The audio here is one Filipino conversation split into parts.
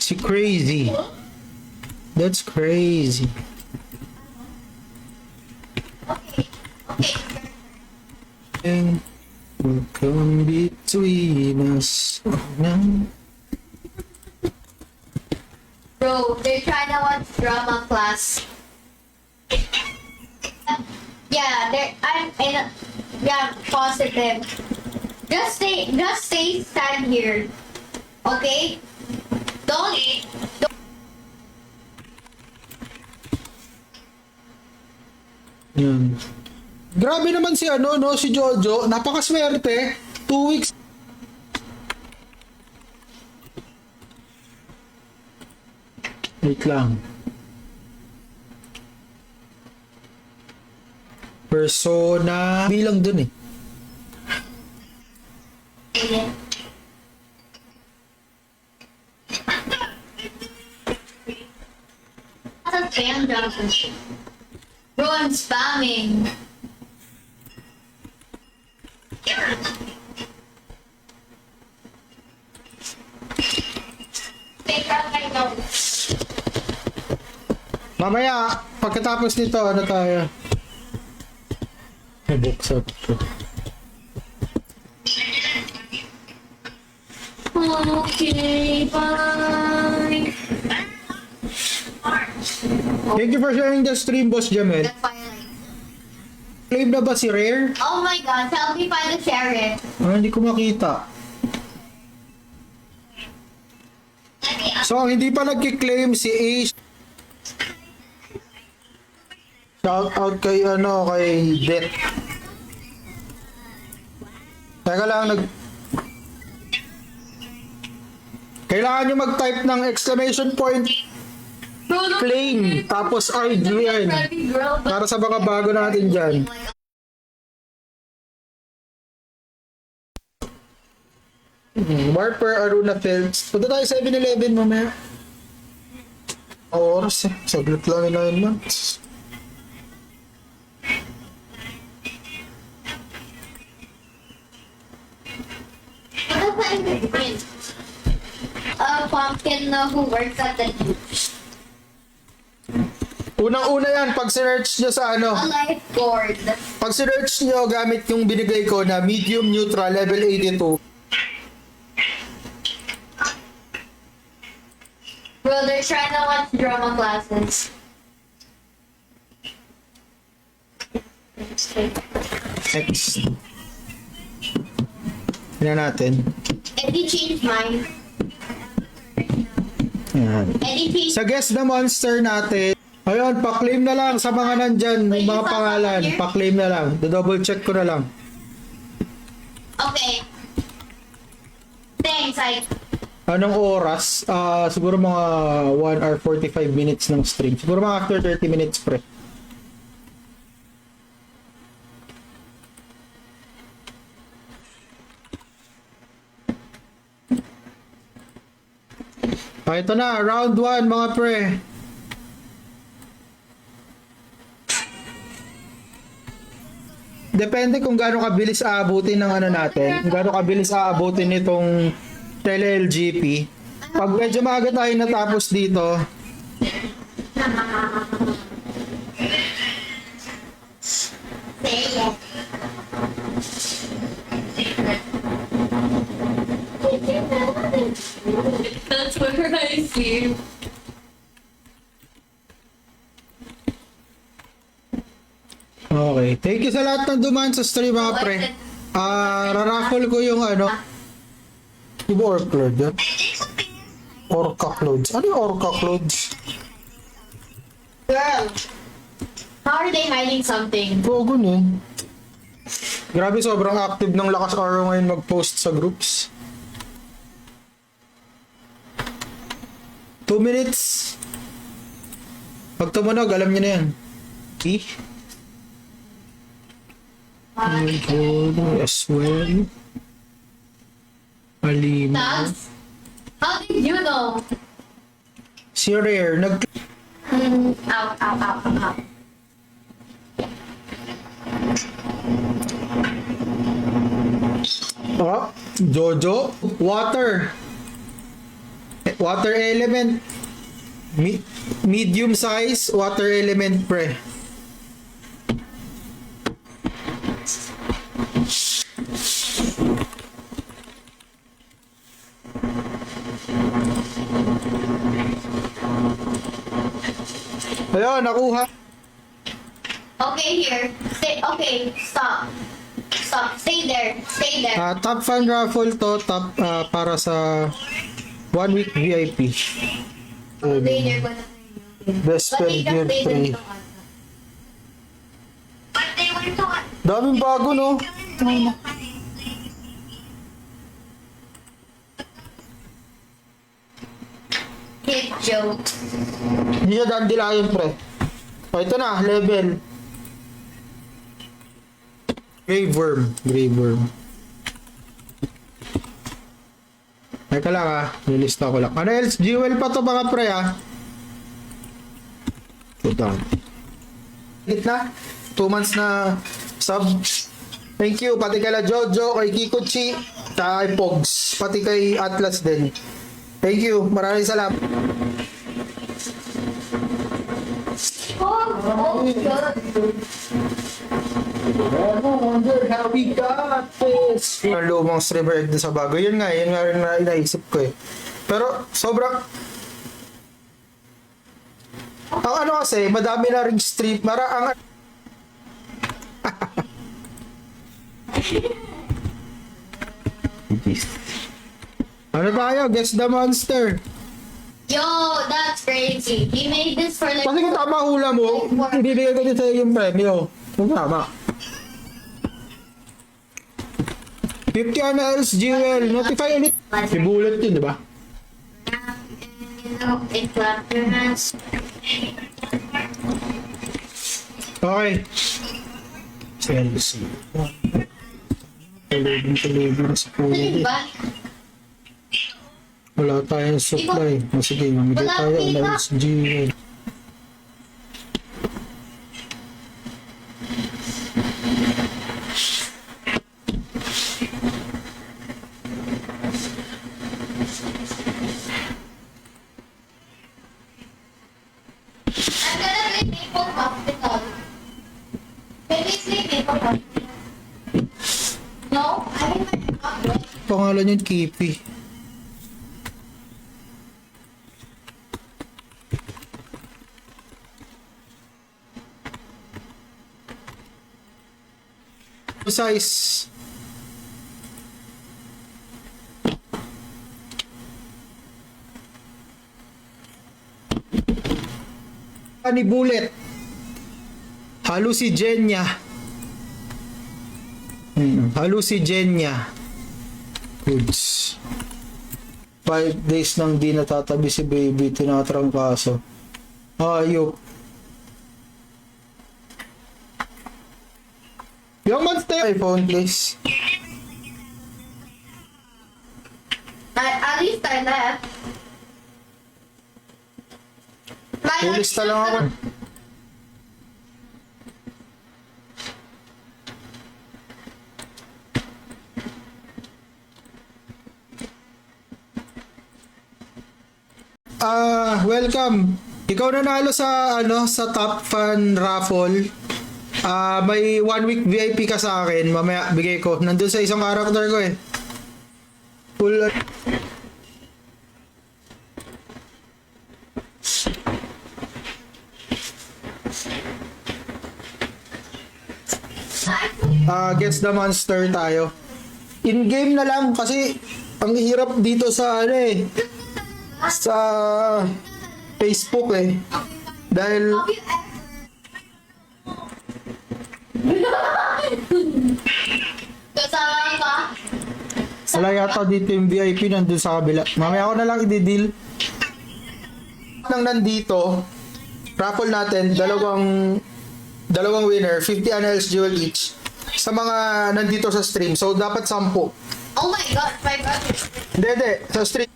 Si crazy. That's crazy. And will come between us. Bro, they're trying to watch drama class. Yeah, positive. Just stay stand here. Okay? Don't. Yan. Grabe naman si ano, no? Si Jojo. Napakaswerte. 2 weeks. Wait lang. Persona. Bilang dun eh. That's a spam jump. Bro, I'm spamming. Mamaya, pagkatapos nito, ano tayo? Buksan ko. Okay, bye. Thank you for sharing the stream, Boss Jamel. That's why I like. Claim na ba si Rare? Oh my god, help me find the sheriff. Hindi ko makita. So, ang hindi pa nagki-claim si Ace. Shout out kay kay Det. Teka lang, kailangan nyo mag-type ng exclamation point Bro, look, claim tapos ID yan preppy girl, but para sa mga bago natin dyan. Warper Aruna Fields. Punta tayo 7-Eleven mamaya. Oras eh. Saglit lang 9 months. what does that even mean? A pumpkin who works at the Unang-una yan, pag search nyo sa a lifeguard. pag search nyo gamit yung binigay ko na medium neutral level 82. Bro, they're trying to watch drama classes. Next. Tingnan natin. Eddie changed mine. Yan. Eddie changed. Sa guest na monster natin, ayun, pa-claim na lang sa mga nandyan, Wait, mga you saw pangalan, something here? pa-claim na lang. Do-double check ko na lang. Okay. Thanks, Anong oras? Siguro mga 1 hour 45 minutes ng stream. Siguro mga after 30 minutes, pre. Ito na, round 1 mga pre. Depende kung gaano kabilis aabutin ng ano natin, kung gaano kabilis aabutin nitong tele-LGP. Pag medyo maaga tayo natapos dito, say it. That's where I see. okay. Thank you sa lahat ng dumaan sa stream mga pre. Raraffle ko yung ano. Di ba orc cloud yan? Orca clouds. Ano yung orca clouds? Girl, how are they hiding something? Gogo nun. Grabe, sobrang active ng Lakas Araw ngayon mag-post sa groups. 2 minutes. Pag tumunog, alam niyo na yan. See? As well. Alima. Tags? How did you know? Si Rare, Ow, ow, ow, ow. Jojo, water. water element. Medium size water element pre. Ayun, nakuha. Okay, here. Okay, stop. Stop. Stay there. Stay there. Top fan raffle to, top para sa 1 week VIP. Stay there. Best But friend they gear just stayed 3. there. But they went to Daming bago, no? hit joke. Hindi siya dandilayan, pre. O, ito na, level. Grave worm. Grave worm. Teka lang nilista ko lang. Ano else? Jewel pa to mga pre Ito. Gitna. 2 months na sub. Thank you. Pati kay Jojo, kay Kikuchi, kay Pogs. Pati kay Atlas din. Thank you. Maraming salamat. Oh, good. How we got this. Ang lumang streamer egg sa bago. Yun nga rin na inaisip ko Pero sobrang ang ano kasi, madami na ring stream. Ang ano tayo? Guess the monster. Yo, that's crazy. He made this for like... Kasi kung tama hula mo, ibibigay ko din sa'yo yung premyo. Kung tama. 50 anals, Jewel. Notify ulit. Si Bullet yun, di ba? Okay. Sales. Talibin na sa pulo. Ba? Wala tayong supply. Sige, mamigay tayo anals, Jewel. I'm gonna play Maple Hospital. Can we play Maple Hospital? No? I mean, my Pangalan yun, Kipi. Size. Ni Bullet. Hallucigenia. Hallucigenia. Goods. 5 days nang di natatabi si baby, tinatrangkaso. Ayop. Yung monster iPhone, please. At least I left. Pulista lang ako. Welcome. Ikaw nanalo sa sa Top Fan Raffle. May 1 week VIP ka sa akin. Mamaya bigay ko. Nandun sa isang character ko Full Guess the monster tayo. In-game na lang kasi ang hirap dito sa sa Facebook Dahil kasama ka? wala yata dito yung VIP nandun sa kabila. Mamaya ako na lang i-deal. Nang nandito, raffle natin, dalawang winner, 50 anels jewel each. Sa mga nandito sa stream. So, dapat 10. Oh my god, my brother. Hindi. Sa stream.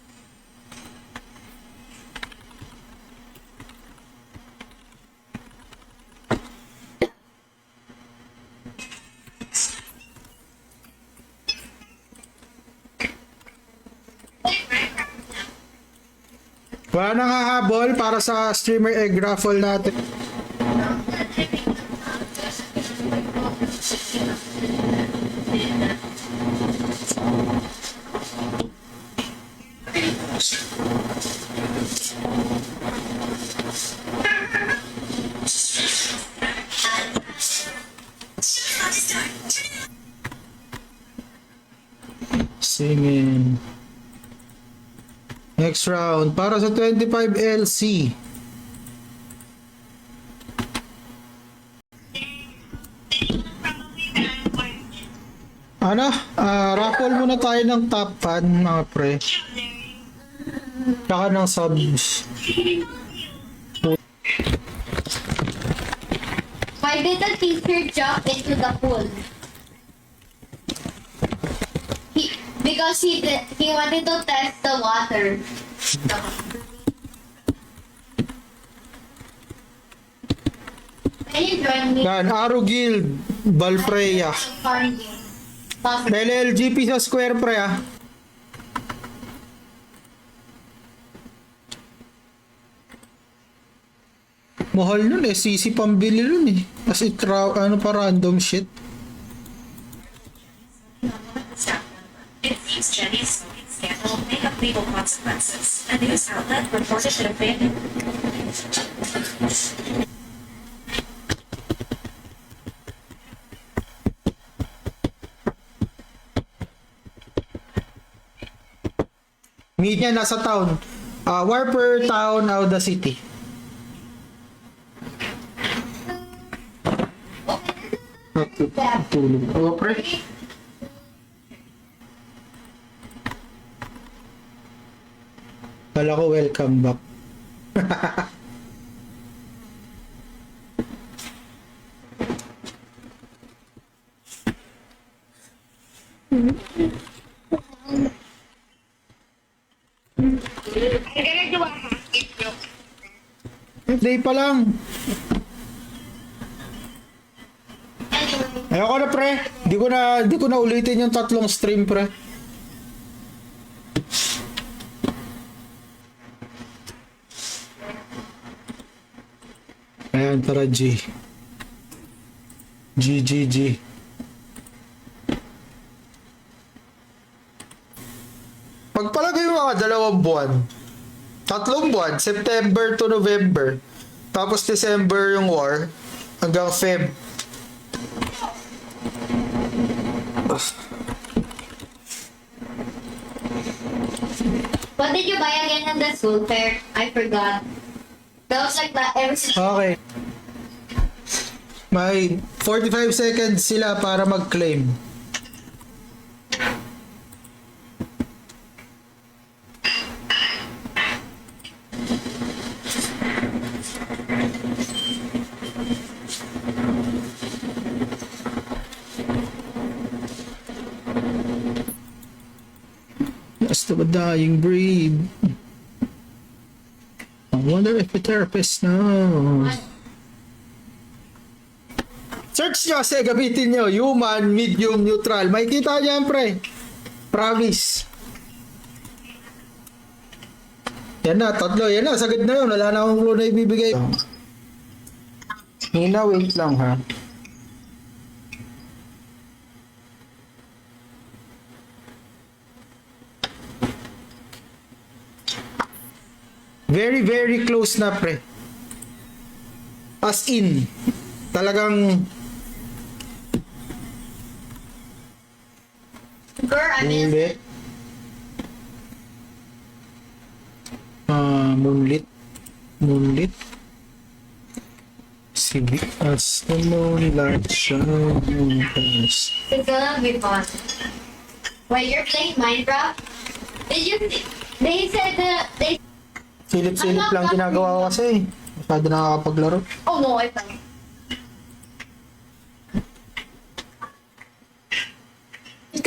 Wala nang hahabol para sa streamer egg raffle natin. Singing. Next round para sa 25 LC. Ano? Raffle muna tayo ng top fan, mga pre. Tsaka ng subs. My little teacher jumped into the pool. Because he wanted to test the water. Can you join me? Yan, Arrow Guild, Valpreya. Fun game. Possible. LLGP sa Square, pre, ah. Mahal nun eh, CC pambili nun eh. Kasi ano pa random shit. It seems Jenny's smoking scandal may have legal consequences. A news outlet reported it abandoned. Meet niya nasa town. Warper town out the city. Tulog. Oh, pre. Kala ko welcome back. Day pa lang. Ayoko na, pre. Di ko na ulitin yung tatlong stream, pre. Ayan, tara, G. G. Pagpalagay mo mga 2 buwan, 3 buwan, September to November, tapos December yung war, hanggang Feb. What did you buy again in the school fair? I forgot. That was like that every single. Okay. May 45 seconds sila para mag-claim. Last of a dying breed. I wonder if the therapist knows. Search nyo kasi gamitin nyo. Human, medium, neutral. May kita niyan, pre. Promise. Yan na, 3. Yan na, sagad na yun. Wala na akong clue na ibibigay. Hina, wait lang ha. Very, very close na, pre. As in, talagang Girl, I mean, Moonlit. Moonlit. Civic as the moonlight shines. it's gonna be fun. Wait, you're playing Minecraft? Did you? They said that they. Silip-silip lang ginagawa ko kasi. Masyado nakakapaglaro. Oh no, I fell.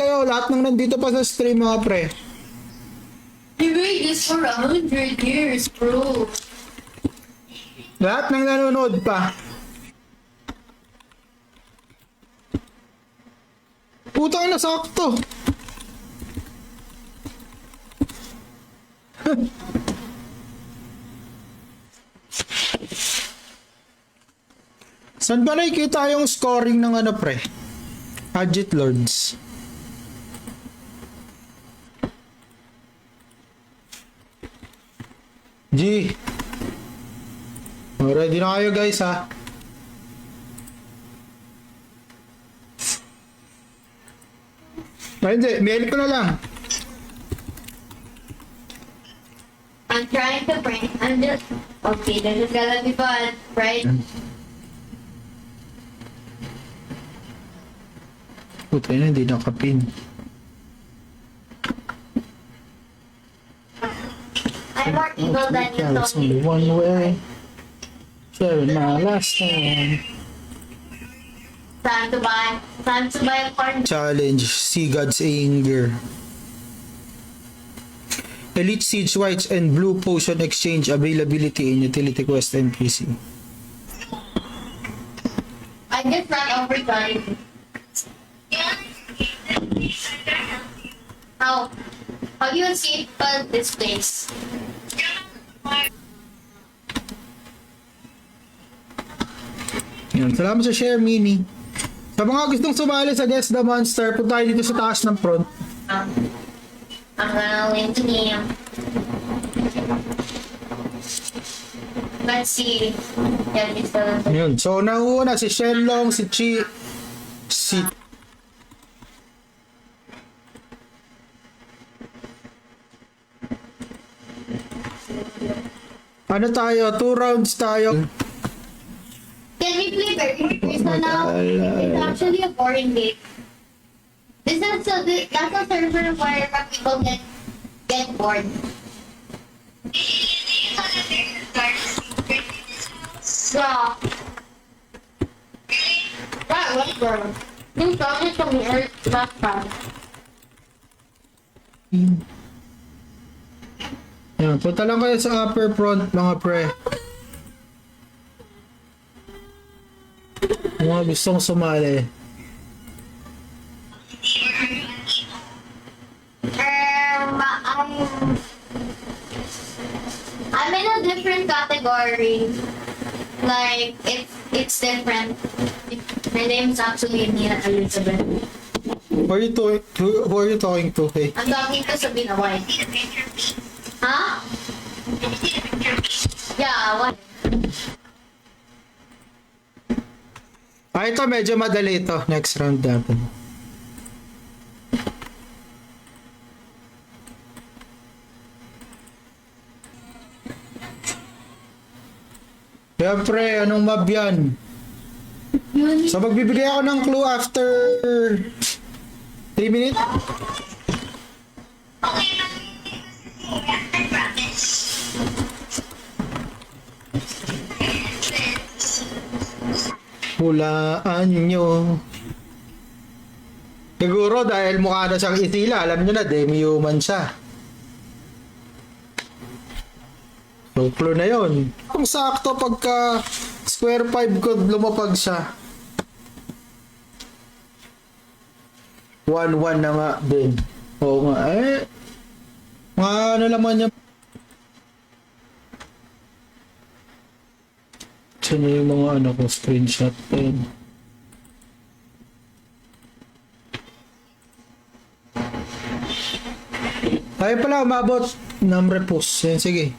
Kayo, lahat ng nandito pa sa stream, mga pre. You made this for 100 years, bro. Lahat ng nanonood pa. Putang na sakto. Saan ba nakikita yung scoring ng ano pre? Agit Lords. G. Oh, ready na kayo guys ha. Ay, hindi, mail ko na lang. I'm trying to bring. I'm just. Okay, this is gonna be fun, right? Puta na, hindi nakapin. I'm more evil than you There's told only me. one way. Sharing my last time. Time to buy. Time to buy a corn. Challenge, See God's Anger. Elite Siege Whites and Blue Potion Exchange availability in Utility Quest NPC. I just ran over Johnny. How? How do you escape this place? Yan, salamat sa share, Mini. Sa mga gustong sumali sa Guess the Monster, punta tayo dito sa taas ng front. I'm gonna link to him. Let's see. Yeah, he's still. Yun. So, nauna si Shenlong, si Chi, si... Ano tayo? 2 rounds tayo. Can we play Berry Crystal now? It's actually a boring game. That's a server where people get bored. Yeah. That was good. You told it to me last time. Yan. Punta lang kayo sa upper front, mga pre. Mga gustong sumali. I'm in a different category. Like it's different. My name's actually Nia Elizabeth. Who are you talking to? Hey? I'm talking to Sabina White. Huh? Yeah, what? Ah, ito medyo madali ito. Next round natin. Siyempre, anong map yan? So magbibigay ako ng clue after 3 minutes. Hulaan nyo. Siguro dahil mukha na siyang itila, alam nyo na, demi-human siya. So, clue na yun. Kung sakto pagka square 5 ko lumapag siya. 1-1 na nga din. Oo nga, mga ano naman niya. Saan yung mga ano ko, screenshot din. Tayo pala, umabot ng repos. Yan, sige.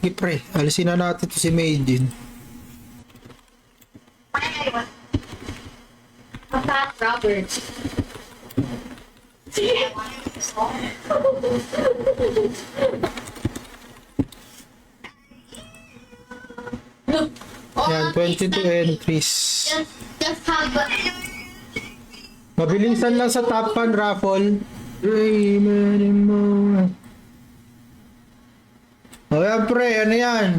Sige pre, alisin na natin to si Maiden. Pat Roberts. Look, all Yan, of these 22 entries. just have Mabilisan lang sa top 1 raffle. Raymond mo. O yan pre, ano yan?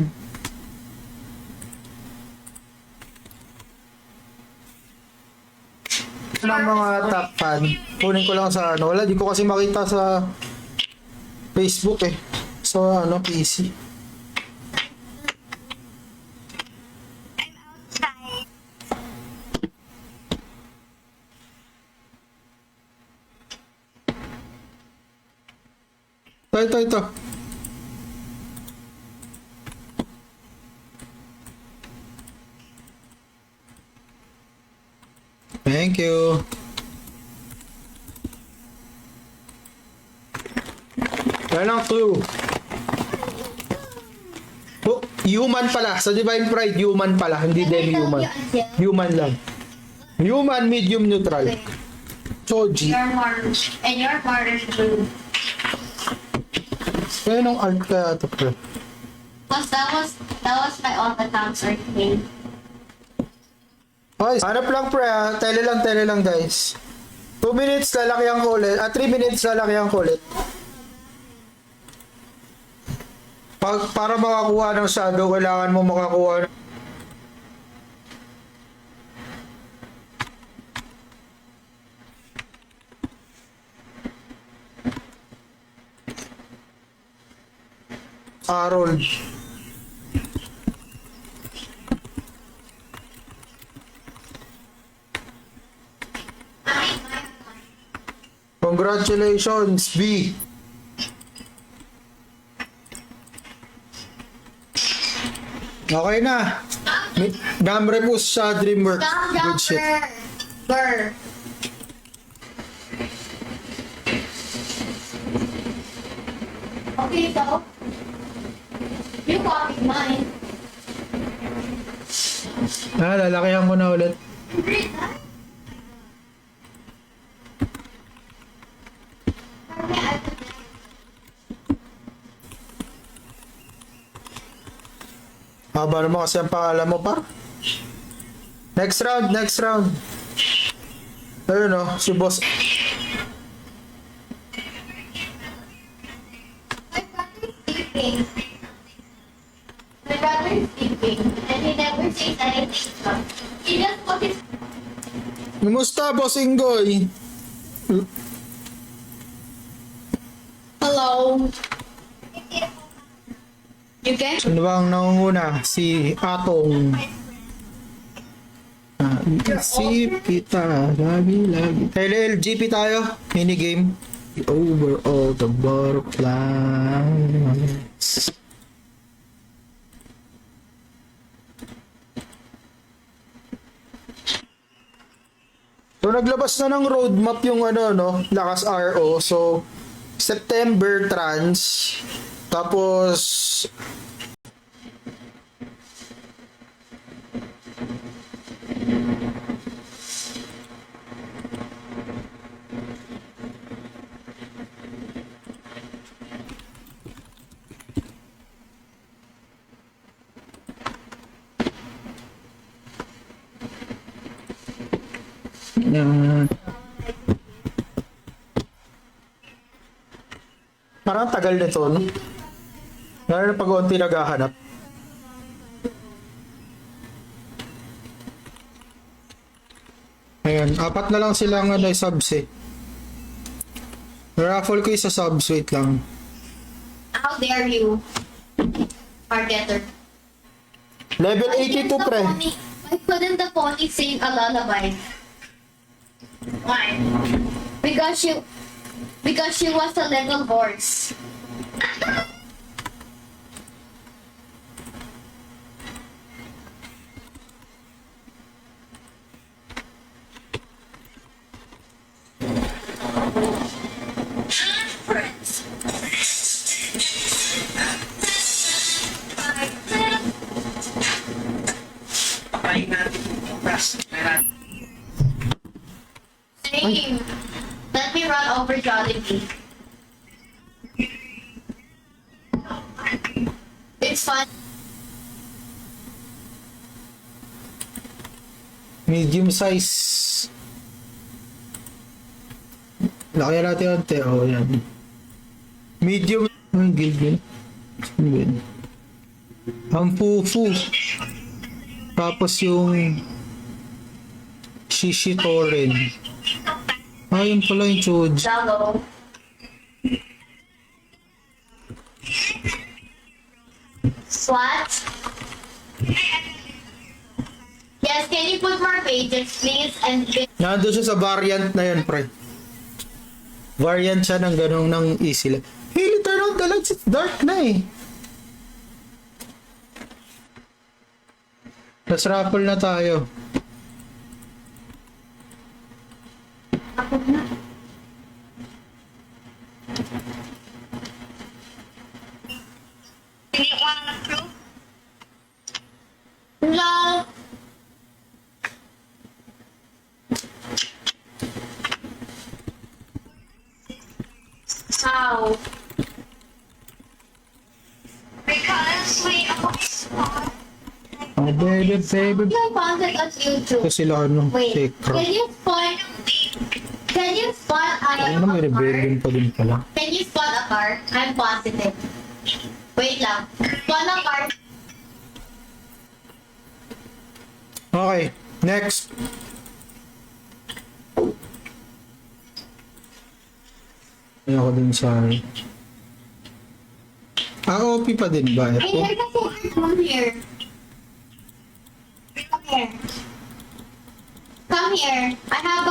Ito ng mga top 1. Kunin ko lang sa ano. Wala, di ko kasi makita sa Facebook eh. So ano, PC. Ito. Thank you. Yan ang clue. Oh, human pala. Sa Divine Pride, human pala. Hindi demi-human. Human lang. Human, medium, neutral. Choji. And your part is blue. Kaya nung art kaya ito, pre. Because that was my all the answer thing. Okay, hanap lang pre ha. Tele lang guys. 2 minutes, lalakihan ko ulit. 3 minutes, lalakihan ko ulit. Para makakuha ng shadow, kailangan mo makakuha ng... Harold. Congratulations, B. Okay na. Gamre po sa DreamWorks. Good shit. Burr. Okay, so you copied mine. Lalakihan ko na ulit. Read that. Okay, I put that. Haba naman kasi ang pangalan mo, par. Next round. Ayun o, si boss. My brother is sleeping, and he never says anything. He just put his Kumusta, boss Ingoy? hello. You can? Ano bang nangunguna? Si Atong. Isip kita, lagi. LLGP tayo, minigame. Over all the butterflies. So naglabas na ng roadmap yung Lakas RO. So September trans. Tapos parang tagal nito, no? Lalo na pag-unti naghahanap. Ayan, 4 na lang silang subs eh. Raffle ko isa subs, wait lang. How dare you, Marketer? Level 82 pre. Why couldn't the pony sing a lullaby? Why? Because she was a little horse. Same. Let me run over Jollibee. It's fun. Medium size. Laki natin ante. Oh, yan. Medium. Ang gilgil. Ang fufu. Tapos yung Shishitoren. Yun pala yung Choji. Jello. What? Yes, can you put more pages, please? And Nandun siya sa variant na yun, pre. Variant siya ng ganong ng easy lang. Hey, literal talaga, it's dark na eh. Let's raffle na tayo. Hindi ko na proof. Lol. How? Because we always spot. Oh, baby, baby. You found it on YouTube. Ito sila ano, Wait, secret. can you spot Ano may a car? rebellion pa din pala. Can you spot a car? I'm positive. Wait lang. Spot a car. Okay, next. Ayun ako din sa... OP pa din ba Hey, ito? there's a secret room here. Come here. Come here. I have